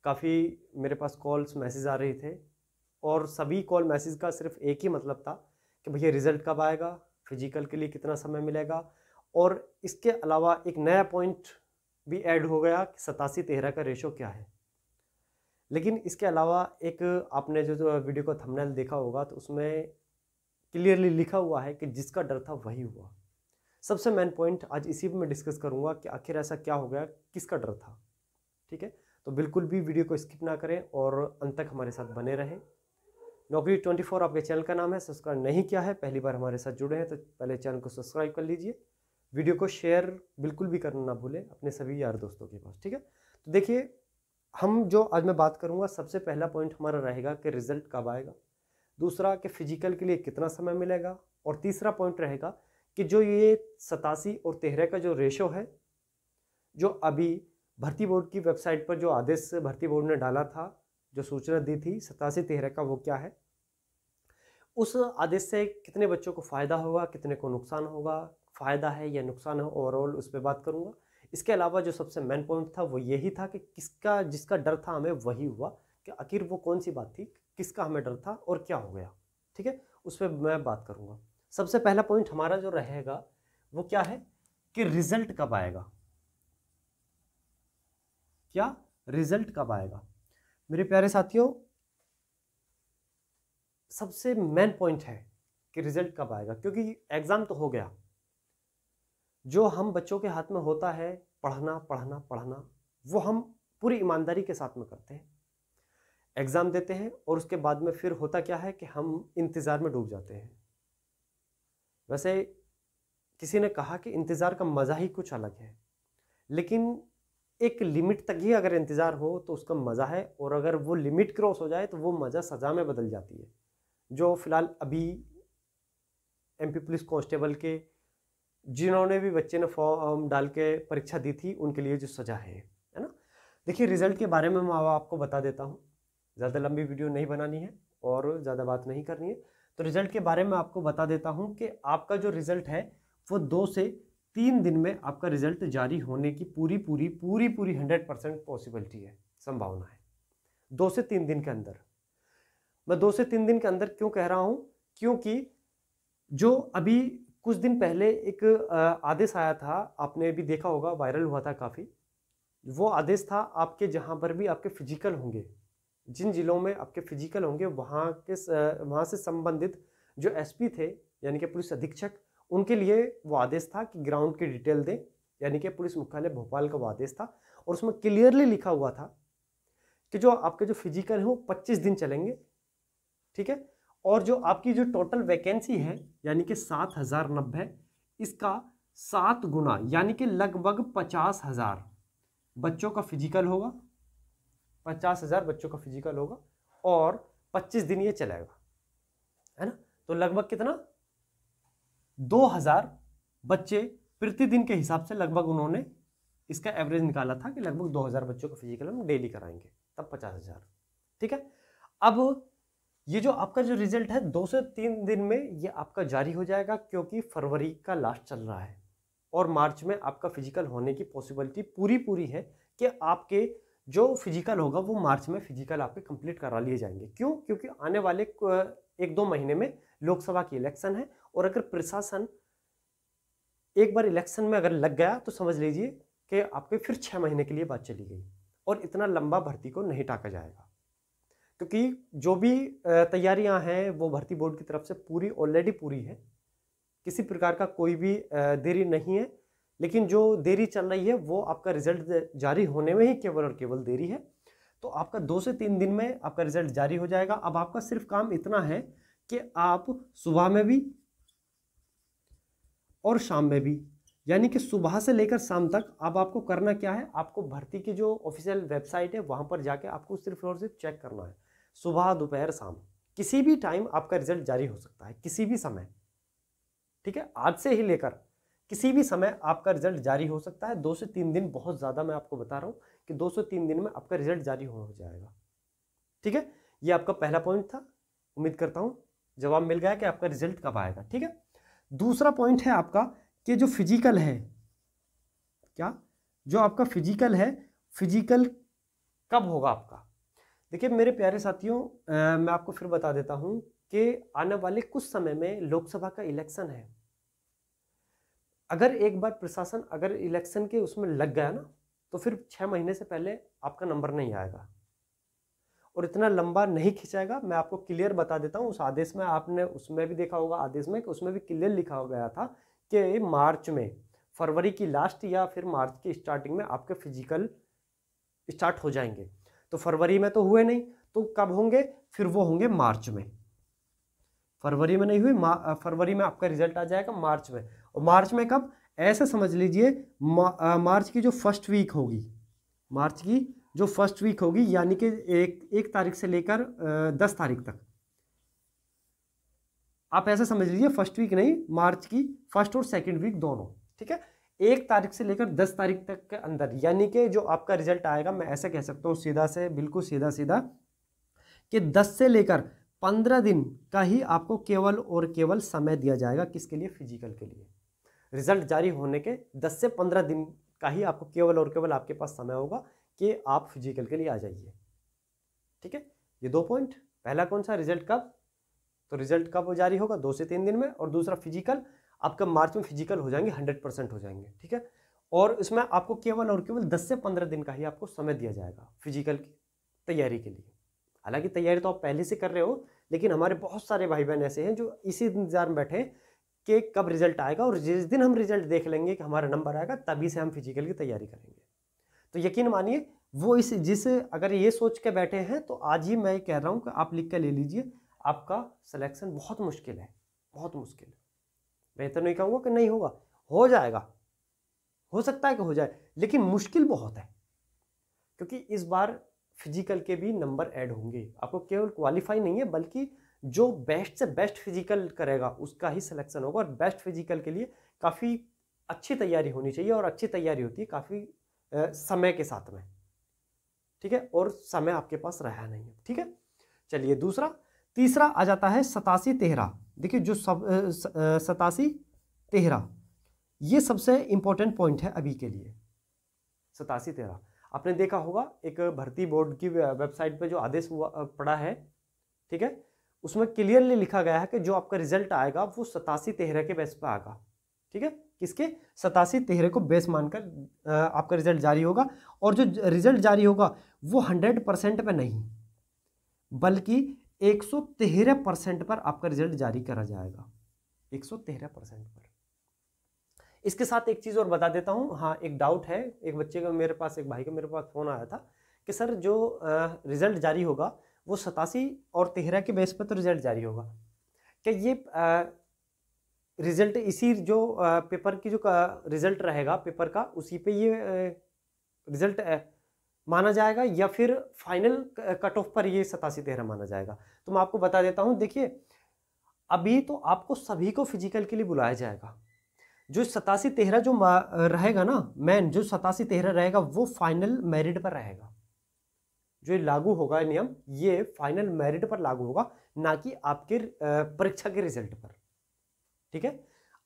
काफ़ी मेरे पास calls message आ रहे थे और सभी कॉल मैसेज का सिर्फ एक ही मतलब था कि भैया रिज़ल्ट कब आएगा, फिजिकल के लिए कितना समय मिलेगा। और इसके अलावा एक नया पॉइंट भी ऐड हो गया कि 87-13 का रेशो क्या है। लेकिन इसके अलावा एक आपने जो वीडियो का थंबनेल देखा होगा तो उसमें क्लियरली लिखा हुआ है कि जिसका डर था वही हुआ। सबसे मेन पॉइंट आज इसी पे मैं डिस्कस करूंगा कि आखिर ऐसा क्या हो गया, किसका डर था। ठीक है, तो बिल्कुल भी वीडियो को स्किप ना करें और अंत तक हमारे साथ बने रहें। नौकरी 24 आपके चैनल का नाम है, सब्सक्राइब नहीं किया है, पहली बार हमारे साथ जुड़े हैं तो पहले चैनल को सब्सक्राइब कर लीजिए। वीडियो को शेयर बिल्कुल भी करना ना भूलें अपने सभी यार दोस्तों के पास। ठीक है, तो देखिए हम जो आज मैं बात करूंगा, सबसे पहला पॉइंट हमारा रहेगा कि रिजल्ट कब आएगा, दूसरा कि फिजिकल के लिए कितना समय मिलेगा, और तीसरा पॉइंट रहेगा कि जो ये 87 और 13 का जो रेशो है, जो अभी भर्ती बोर्ड की वेबसाइट पर जो आदेश भर्ती बोर्ड ने डाला था, जो सूचना दी थी 87-13 का, वो क्या है, उस आदेश से कितने बच्चों को फ़ायदा होगा, कितने को नुकसान होगा, फ़ायदा है या नुकसान है, ओवरऑल उस पर बात करूंगा। इसके अलावा जो सबसे मेन पॉइंट था वो यही था कि किसका जिसका डर था हमें वही हुआ, कि आखिर वो कौन सी बात थी, किसका हमें डर था और क्या हो गया। ठीक है, उस पर मैं बात करूंगा। सबसे पहला पॉइंट हमारा जो रहेगा वो क्या है कि रिजल्ट कब आएगा। क्या रिजल्ट कब आएगा मेरे प्यारे साथियों, सबसे मेन पॉइंट है कि रिजल्ट कब आएगा, क्योंकि एग्जाम तो हो गया। जो हम बच्चों के हाथ में होता है पढ़ना पढ़ना पढ़ना, वो हम पूरी ईमानदारी के साथ में करते हैं, एग्जाम देते हैं और उसके बाद में फिर होता क्या है कि हम इंतज़ार में डूब जाते हैं। वैसे किसी ने कहा कि इंतज़ार का मज़ा ही कुछ अलग है, लेकिन एक लिमिट तक ही अगर इंतज़ार हो तो उसका मज़ा है, और अगर वो लिमिट क्रॉस हो जाए तो वो मज़ा सज़ा में बदल जाती है। जो फिलहाल अभी एमपी पुलिस कांस्टेबल के जिन्होंने भी बच्चे ने फॉर्म डाल के परीक्षा दी थी, उनके लिए जो सज़ा है ना। देखिए रिजल्ट के बारे में मैं आपको बता देता हूँ, ज़्यादा लंबी वीडियो नहीं बनानी है और ज़्यादा बात नहीं करनी है। तो रिजल्ट के बारे में आपको बता देता हूँ कि आपका जो रिजल्ट है वो 2 से 3 दिन में आपका रिजल्ट जारी होने की पूरी 100% पॉसिबिलिटी है, संभावना है 2 से 3 दिन के अंदर। मैं 2 से 3 दिन के अंदर क्यों कह रहा हूँ, क्योंकि जो अभी कुछ दिन पहले एक आदेश आया था, आपने भी देखा होगा, वायरल हुआ था काफ़ी। वो आदेश था आपके जहाँ पर भी आपके फिजिकल होंगे, जिन जिलों में आपके फिजिकल होंगे वहाँ से संबंधित जो एसपी थे यानी कि पुलिस अधीक्षक, उनके लिए वो आदेश था कि ग्राउंड की डिटेल दें, यानी कि पुलिस मुख्यालय भोपाल का वो आदेश था। और उसमें क्लियरली लिखा हुआ था कि जो आपके जो फिजिकल है वो 25 दिन चलेंगे। ठीक है, और जो आपकी जो टोटल वैकेंसी है यानी कि 7090, इसका 7 गुना यानी कि लगभग 50,000 बच्चों का फिजिकल होगा, 50,000 बच्चों का फिजिकल होगा और 25 दिन ये चलेगा, है ना। तो लगभग कितना, 2000 बच्चे प्रतिदिन के हिसाब से लगभग उन्होंने इसका एवरेज निकाला था कि लगभग 2000 बच्चों का फिजिकल हम डेली कराएंगे, तब 50,000। ठीक है, अब ये जो आपका जो रिजल्ट है 2 से 3 दिन में ये आपका जारी हो जाएगा, क्योंकि फरवरी का लास्ट चल रहा है और मार्च में आपका फिजिकल होने की पॉसिबिलिटी पूरी है कि आपके जो फिजिकल होगा वो मार्च में फिजिकल आपके कंप्लीट करा लिए जाएंगे। क्यों, क्योंकि आने वाले 1-2 महीने में लोकसभा की इलेक्शन है, और अगर प्रशासन एक बार इलेक्शन में अगर लग गया तो समझ लीजिए कि आपके फिर 6 महीने के लिए बात चली गई, और इतना लंबा भर्ती को नहीं टाका जाएगा, क्योंकि जो भी तैयारियां हैं वो भर्ती बोर्ड की तरफ से ऑलरेडी पूरी है, किसी प्रकार का कोई भी देरी नहीं है। लेकिन जो देरी चल रही है वो आपका रिजल्ट जारी होने में ही केवल और केवल देरी है। तो आपका 2 से 3 दिन में आपका रिजल्ट जारी हो जाएगा। अब आपका सिर्फ काम इतना है कि आप सुबह में भी और शाम में भी, यानी कि सुबह से लेकर शाम तक अब आपको करना क्या है, आपको भर्ती की जो ऑफिशियल वेबसाइट है वहां पर जाके आपको सिर्फ और सिर्फ चेक करना है। सुबह दोपहर शाम किसी भी टाइम आपका रिजल्ट जारी हो सकता है, किसी भी समय। ठीक है, आज से ही लेकर किसी भी समय आपका रिजल्ट जारी हो सकता है। 2 से 3 दिन बहुत ज़्यादा मैं आपको बता रहा हूँ कि 2 से 3 दिन में आपका रिजल्ट जारी हो जाएगा। ठीक है, ये आपका पहला पॉइंट था। उम्मीद करता हूँ जवाब मिल गया कि आपका रिजल्ट कब आएगा। ठीक है, दूसरा पॉइंट है आपका कि जो फिजिकल है, क्या जो आपका फिजिकल है, फिजिकल कब होगा आपका? देखिए मेरे प्यारे साथियों, मैं आपको फिर बता देता हूं कि आने वाले कुछ समय में लोकसभा का इलेक्शन है। अगर एक बार प्रशासन अगर इलेक्शन के उसमें लग गया ना, तो फिर 6 महीने से पहले आपका नंबर नहीं आएगा और इतना लंबा नहीं खिंचाएगा। मैं आपको क्लियर बता देता हूं, उस आदेश में आपने उसमें भी देखा होगा, आदेश में कि उसमें भी क्लियर लिखा गया था कि मार्च में, फरवरी की लास्ट या फिर मार्च की स्टार्टिंग में आपके फिजिकल स्टार्ट हो जाएंगे। तो फरवरी में तो हुए नहीं, तो कब होंगे? फिर वो होंगे मार्च में। फरवरी में नहीं हुई, फरवरी में आपका रिजल्ट आ जाएगा मार्च में। और मार्च में कब? ऐसे समझ लीजिए मार्च की जो फर्स्ट वीक होगी, मार्च की जो फर्स्ट वीक होगी, यानी कि एक तारीख से लेकर 10 तारीख तक, आप ऐसे समझ लीजिए, फर्स्ट वीक नहीं, मार्च की फर्स्ट और सेकंड वीक दोनों, ठीक है। 1 तारीख से लेकर 10 तारीख तक के अंदर, यानी कि जो आपका रिजल्ट आएगा, मैं ऐसे कह सकता हूँ सीधा से, बिल्कुल सीधा सीधा, कि 10 से लेकर 15 दिन का ही आपको केवल और केवल समय दिया जाएगा। किसके लिए? फिजिकल के लिए। रिजल्ट जारी होने के 10 से 15 दिन का ही आपको केवल और केवल आपके पास समय होगा कि आप फिजिकल के लिए आ जाइए, ठीक है। ये 2 पॉइंट। पहला कौन सा? रिजल्ट कब? तो रिजल्ट कब जारी होगा? 2 से 3 दिन में। और दूसरा फिजिकल, आपका मार्च में फिजिकल हो जाएंगे, 100% हो जाएंगे, ठीक है। और इसमें आपको केवल और केवल 10 से 15 दिन का ही आपको समय दिया जाएगा फिजिकल की तैयारी के लिए। हालांकि तैयारी तो आप पहले से कर रहे हो, लेकिन हमारे बहुत सारे भाई बहन ऐसे हैं जो इसी इंतजार में बैठे कि कब रिजल्ट आएगा, और जिस दिन हम रिजल्ट देख लेंगे कि हमारा नंबर आएगा, तभी से हम फिजिकल की तैयारी करेंगे। तो यकीन मानिए वो अगर ये सोच के बैठे हैं, तो आज ही मैं कह रहा हूं कि आप लिख के ले लीजिए, आपका सिलेक्शन बहुत मुश्किल है, बहुत मुश्किल है। मैं तो नहीं कहूँगा कि नहीं होगा, हो जाएगा, हो सकता है कि हो जाए, लेकिन मुश्किल बहुत है, क्योंकि इस बार फिजिकल के भी नंबर ऐड होंगे। आपको केवल क्वालिफाई नहीं है, बल्कि जो बेस्ट से बेस्ट फिजिकल करेगा उसका ही सिलेक्शन होगा। और बेस्ट फिजिकल के लिए काफ़ी अच्छी तैयारी होनी चाहिए, और अच्छी तैयारी होती है काफ़ी समय के साथ में, ठीक है। और समय आपके पास रहा नहीं है, ठीक है। चलिए तीसरा आ जाता है 87-13। देखिए जो 87-13 ये सबसे इंपॉर्टेंट पॉइंट है अभी के लिए। 87-13 आपने देखा होगा, एक भर्ती बोर्ड की वेबसाइट पे जो आदेश पड़ा है, ठीक है, उसमें क्लियरली लिखा गया है कि जो आपका रिजल्ट आएगा वो 87-13 के बेस पे आएगा, ठीक है। किसके? 87-13 को बेस मानकर आपका रिजल्ट जारी होगा। और जो रिजल्ट जारी होगा वो 100% पे नहीं, बल्कि 113% पर आपका रिजल्ट जारी करा जाएगा, 113% पर। इसके साथ एक चीज़ और बता देता हूँ, हाँ एक डाउट है, एक बच्चे का मेरे पास, एक भाई का मेरे पास फ़ोन आया था कि सर जो रिज़ल्ट जारी होगा वो 87 और 13 के बेस पर तो रिज़ल्ट जारी होगा, क्या ये रिज़ल्ट इसी जो पेपर की जो रिज़ल्ट रहेगा पेपर का, उसी पे ये रिज़ल्ट माना जाएगा, या फिर फाइनल कट ऑफ पर ये 87-13 माना जाएगा? तो मैं आपको बता देता हूँ, देखिए अभी तो आपको सभी को फिजिकल के लिए बुलाया जाएगा। जो 87-13 जो रहेगा ना, मेन जो 87-13 रहेगा वो फाइनल मेरिट पर रहेगा। जो लागू होगा नियम, ये फाइनल मेरिट पर लागू होगा, ना कि आपके परीक्षा के रिजल्ट पर, ठीक है।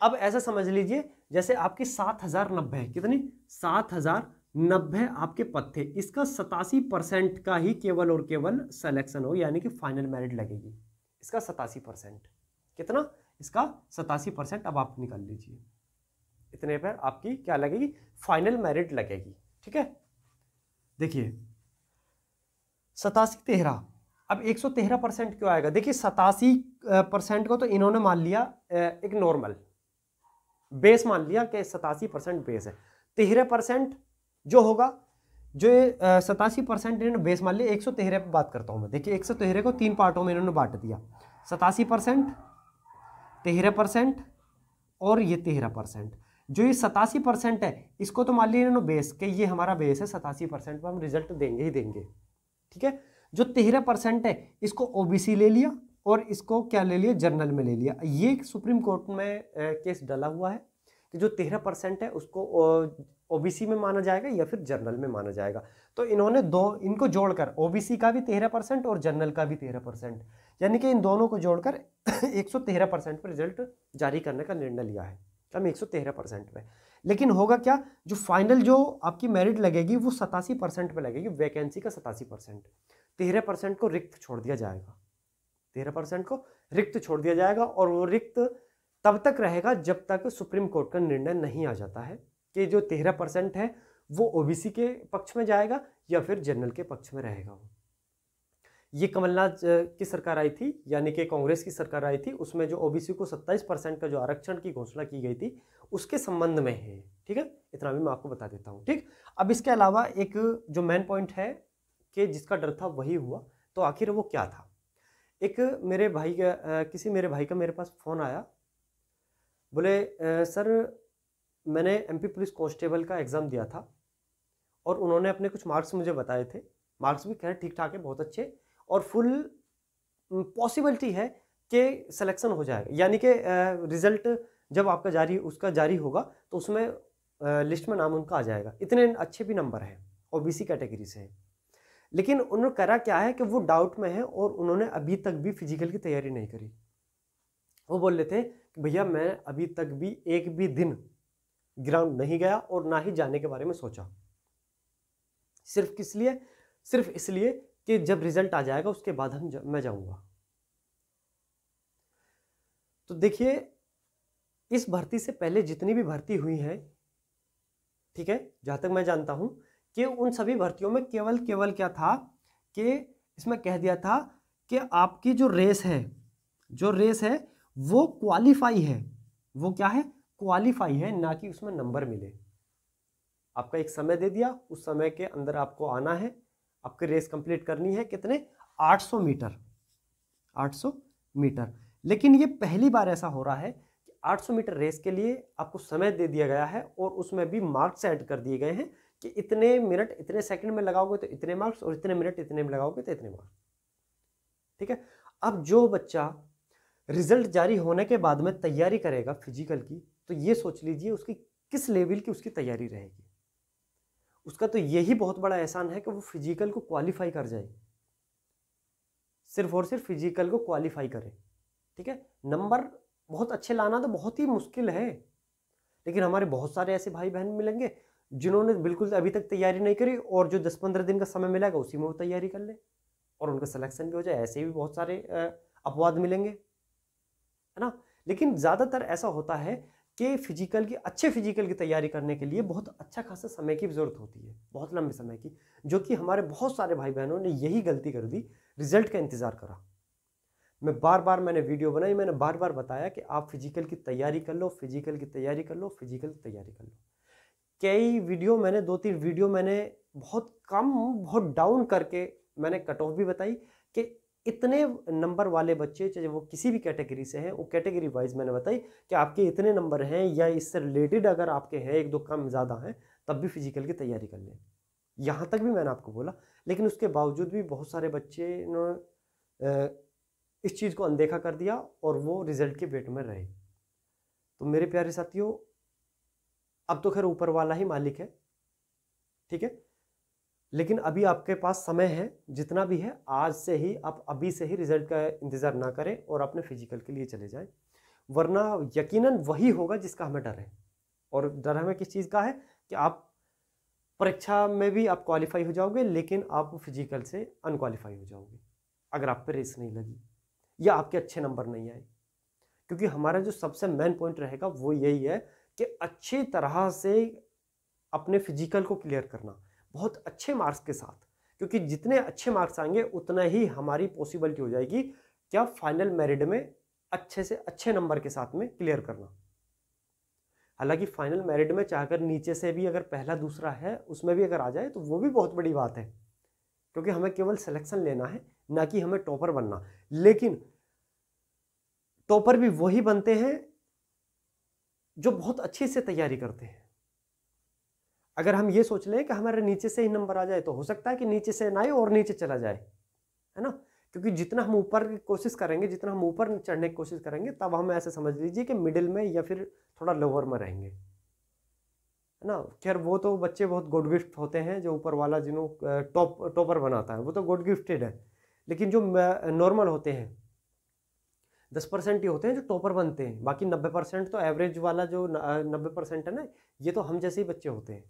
अब ऐसा समझ लीजिए जैसे आपकी 7090 कितनी 7090 आपके पद थे, इसका 87% का ही केवल और केवल सिलेक्शन हो, यानी कि फाइनल मेरिट लगेगी इसका 87%। कितना? इसका 87%। अब आप निकाल लीजिए, इतने पर आपकी क्या लगेगी? फाइनल मेरिट लगेगी, ठीक है। देखिए 87-13, अब 113% क्यों आएगा? देखिए 87% को तो इन्होंने मान लिया एक नॉर्मल बेस मान लिया कि 87% बेस है। 13% जो होगा, जो 87% इन्होंने बेस मान लिया, 113 पे बात करता हूं मैं। देखिए 113 को 3 पार्टों में इन्होंने बांट दिया, 87%, 13% और ये 13%। जो ये 87% है, इसको तो मान लिया इन्होंने बेस कि ये हमारा बेस है, 87% पर हम रिजल्ट देंगे ही देंगे, ठीक है। जो 13% है इसको ओबीसी ले लिया, और इसको क्या ले लिया? जनरल में ले लिया। ये सुप्रीम कोर्ट में केस डला हुआ है कि जो 13% है उसको ओबीसी में माना जाएगा या फिर जनरल में माना जाएगा। तो इन्होंने इनको जोड़कर ओबीसी का भी 13% और जनरल का भी 13%, यानी कि इन दोनों को जोड़कर 113% पर रिजल्ट जारी करने का निर्णय लिया है, हम 113% पे। लेकिन होगा क्या, जो फाइनल जो आपकी मेरिट लगेगी वो 87% पे लगेगी, वैकेंसी का 87%। 13% को रिक्त छोड़ दिया जाएगा, 13% को रिक्त छोड़ दिया जाएगा, और वो रिक्त तब तक रहेगा जब तक सुप्रीम कोर्ट का निर्णय नहीं आ जाता है कि जो 13% है वो ओबीसी के पक्ष में जाएगा या फिर जनरल के पक्ष में रहेगा। वो ये कमलनाथ की सरकार आई थी, यानी कि कांग्रेस की सरकार आई थी, उसमें जो ओबीसी को 27% का जो आरक्षण की घोषणा की गई थी उसके संबंध में है। ठीक है, इतना भी मैं आपको बता देता हूँ। ठीक, अब इसके अलावा एक जो मेन पॉइंट है कि जिसका डर था वही हुआ, तो आखिर वो क्या था। एक मेरे भाई का किसी मेरे भाई का मेरे पास फ़ोन आया, बोले सर मैंने एमपी पुलिस कांस्टेबल का एग्ज़ाम दिया था और उन्होंने अपने कुछ मार्क्स मुझे बताए थे, मार्क्स भी खैर ठीक ठाक है, बहुत अच्छे, और फुल पॉसिबिलिटी है कि सिलेक्शन हो जाएगा, यानी कि रिज़ल्ट जब आपका जारी होगा तो उसमें लिस्ट में नाम उनका आ जाएगा। इतने अच्छे भी नंबर हैं, ओबीसी कैटेगरी से हैं। लेकिन उन्होंने करा क्या है कि वो डाउट में है और उन्होंने अभी तक भी फिजिकल की तैयारी नहीं करी। वो बोल रहे थे कि भैया मैं अभी तक भी एक भी दिन ग्राउंड नहीं गया और ना ही जाने के बारे में सोचा। सिर्फ किस लिए? सिर्फ इसलिए कि जब रिजल्ट आ जाएगा उसके बाद मैं जाऊंगा। तो देखिए, इस भर्ती से पहले जितनी भी भर्ती हुई है, ठीक है, जहां तक मैं जानता हूं कि उन सभी भर्तियों में केवल क्या था कि इसमें कह दिया था कि आपकी जो रेस है वो क्वालिफाई है। वो क्या है? क्वालिफाई है, ना कि उसमें नंबर मिले। आपका एक समय दे दिया, उस समय के अंदर आपको आना है, आपकी रेस कंप्लीट करनी है। कितने? 800 मीटर, 800 मीटर। लेकिन ये पहली बार ऐसा हो रहा है कि 800 मीटर रेस के लिए आपको समय दे दिया गया है और उसमें भी मार्क्स ऐड कर दिए गए हैं कि इतने मिनट इतने सेकंड में लगाओगे तो इतने मार्क्स, और इतने मिनट इतने में लगाओगे तो इतने मार्क्स। ठीक है, अब जो बच्चा रिजल्ट जारी होने के बाद में तैयारी करेगा फिजिकल की, तो ये सोच लीजिए उसकी किस लेवल की उसकी तैयारी रहेगी। उसका तो यही बहुत बड़ा एहसान है कि वो फिजिकल को क्वालिफाई कर जाए, सिर्फ और सिर्फ फिजिकल को क्वालिफाई करे। ठीक है, नंबर बहुत अच्छे लाना तो बहुत ही मुश्किल है, लेकिन हमारे बहुत सारे ऐसे भाई बहन मिलेंगे जिन्होंने बिल्कुल अभी तक तैयारी नहीं करी और जो 10-15 दिन का समय मिलेगा उसी में वो तैयारी कर ले और उनका सिलेक्शन भी हो जाए। ऐसे भी बहुत सारे अपवाद मिलेंगे, है ना। लेकिन ज़्यादातर ऐसा होता है कि अच्छे फिजिकल की तैयारी करने के लिए बहुत अच्छा खासा समय की ज़रूरत होती है, बहुत लंबे समय की, जो कि हमारे बहुत सारे भाई बहनों ने यही गलती कर दी, रिजल्ट का इंतज़ार करा। मैंने वीडियो बनाई, मैंने बार बार बताया कि आप फिजिकल की तैयारी कर लो, फिजिकल की तैयारी कर लो, फिजिकल की तैयारी कर लो। कई वीडियो मैंने 2-3 वीडियो मैंने बहुत कम, बहुत डाउन करके मैंने कट ऑफ भी बताई कि इतने नंबर वाले बच्चे, चाहे वो किसी भी कैटेगरी से हैं, वो कैटेगरी वाइज मैंने बताई कि आपके इतने नंबर हैं या इससे रिलेटेड अगर आपके हैं 1-2 कम ज़्यादा हैं तब भी फिजिकल की तैयारी कर लें। यहाँ तक भी मैंने आपको बोला, लेकिन उसके बावजूद भी बहुत सारे बच्चे ने इस चीज़ को अनदेखा कर दिया और वो रिजल्ट के वेट में रहे। तो मेरे प्यारे साथियों, अब तो खैर ऊपर वाला ही मालिक है, ठीक है, लेकिन अभी आपके पास समय है, जितना भी है आज से ही, आप अभी से ही रिजल्ट का इंतज़ार ना करें और अपने फिजिकल के लिए चले जाएं, वरना यकीनन वही होगा जिसका हमें डर है। और डर हमें किस चीज़ का है कि आप परीक्षा में भी आप क्वालिफाई हो जाओगे लेकिन आप फिजिकल से अनक्वालिफाई हो जाओगे अगर आप पे रेस नहीं लगी या आपके अच्छे नंबर नहीं आए। क्योंकि हमारा जो सबसे मेन पॉइंट रहेगा वो यही है कि अच्छी तरह से अपने फिजिकल को क्लियर करना, बहुत अच्छे मार्क्स के साथ, क्योंकि जितने अच्छे मार्क्स आएंगे उतना ही हमारी पॉसिबिलिटी हो जाएगी क्या फाइनल मेरिट में अच्छे से अच्छे नंबर के साथ में क्लियर करना। हालांकि फाइनल मेरिट में चाहकर नीचे से भी अगर पहला दूसरा है उसमें भी अगर आ जाए तो वो भी बहुत बड़ी बात है, क्योंकि हमें केवल सिलेक्शन लेना है, ना कि हमें टॉपर बनना। लेकिन टॉपर भी वही बनते हैं जो बहुत अच्छे से तैयारी करते हैं। अगर हम ये सोच लें कि हमारे नीचे से ही नंबर आ जाए तो हो सकता है कि नीचे से ना आए और नीचे चला जाए, है ना। क्योंकि जितना हम ऊपर की कोशिश करेंगे, जितना हम ऊपर चढ़ने की कोशिश करेंगे, तब हम ऐसे समझ लीजिए कि मिडिल में या फिर थोड़ा लोअर में रहेंगे, है ना। खैर वो तो बच्चे बहुत गॉड गिफ्ट होते हैं, जो ऊपर वाला जिन्हों टॉपर बनाता है वो तो गॉड गिफ्टेड है। लेकिन जो नॉर्मल होते हैं, 10% ही होते हैं जो टॉपर बनते हैं, बाकी 90% तो एवरेज वाला जो 90% है ना, ये तो हम जैसे ही बच्चे होते हैं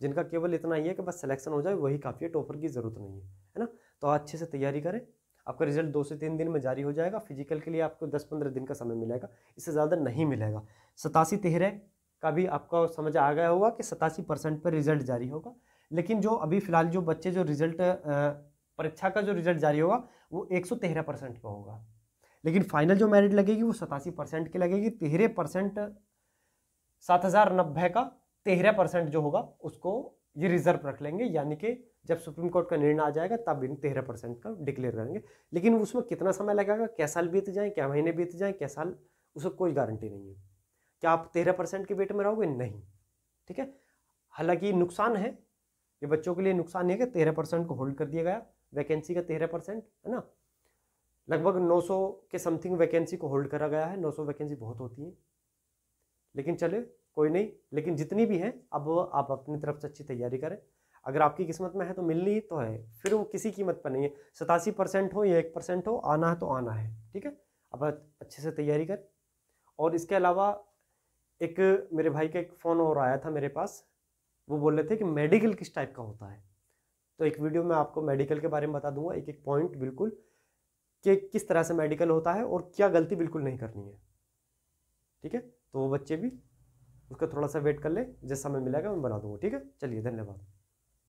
जिनका केवल इतना ही है कि बस सिलेक्शन हो जाए वही काफ़ी है, टॉपर की ज़रूरत नहीं है ना। तो अच्छे से तैयारी करें, आपका रिजल्ट 2 से 3 दिन में जारी हो जाएगा। फिजिकल के लिए आपको 10-15 दिन का समय मिलेगा, इससे ज़्यादा नहीं मिलेगा। 87-13 का भी आपको समझ आ गया होगा कि 87% पर रिजल्ट जारी होगा। लेकिन जो अभी फिलहाल जो बच्चे जो रिजल्ट परीक्षा का जो रिजल्ट जारी होगा वो 113% का होगा, लेकिन फाइनल जो मेरिट लगेगी वो 87% की लगेगी। 13% 7090 का 13% जो होगा उसको ये रिजर्व रख लेंगे, यानी कि जब सुप्रीम कोर्ट का निर्णय आ जाएगा तब इन 13% का डिक्लेयर करेंगे। लेकिन उसमें कितना समय लगेगा, क्या साल बीत जाए, क्या महीने बीत जाए, क्या साल, उसको कोई गारंटी नहीं है। क्या आप 13% के वेट में रहोगे? नहीं, ठीक है। हालांकि नुकसान है, ये बच्चों के लिए नुकसान है कि 13% को होल्ड कर दिया गया, वैकेंसी का 13% है ना, लगभग 900 के समथिंग वैकेंसी को होल्ड करा गया है। 900 वैकेंसी बहुत होती है, लेकिन चले कोई नहीं। लेकिन जितनी भी है अब आप अपनी तरफ से अच्छी तैयारी करें, अगर आपकी किस्मत में है तो मिलनी तो है, फिर वो किसी कीमत पर नहीं है। 87% हो या 1% हो, आना है तो आना है, ठीक है। अब अच्छे से तैयारी करें। और इसके अलावा एक मेरे भाई का एक फ़ोन और आया था मेरे पास, वो बोल रहे थे कि मेडिकल किस टाइप का होता है, तो एक वीडियो में आपको मेडिकल के बारे में बता दूंगा, एक एक पॉइंट बिल्कुल, कि किस तरह से मेडिकल होता है और क्या गलती बिल्कुल नहीं करनी है, ठीक है। तो वो बच्चे भी उसका थोड़ा सा वेट कर ले, जिस समय मिलेगा मैं बना दूंगा, ठीक है। चलिए, धन्यवाद।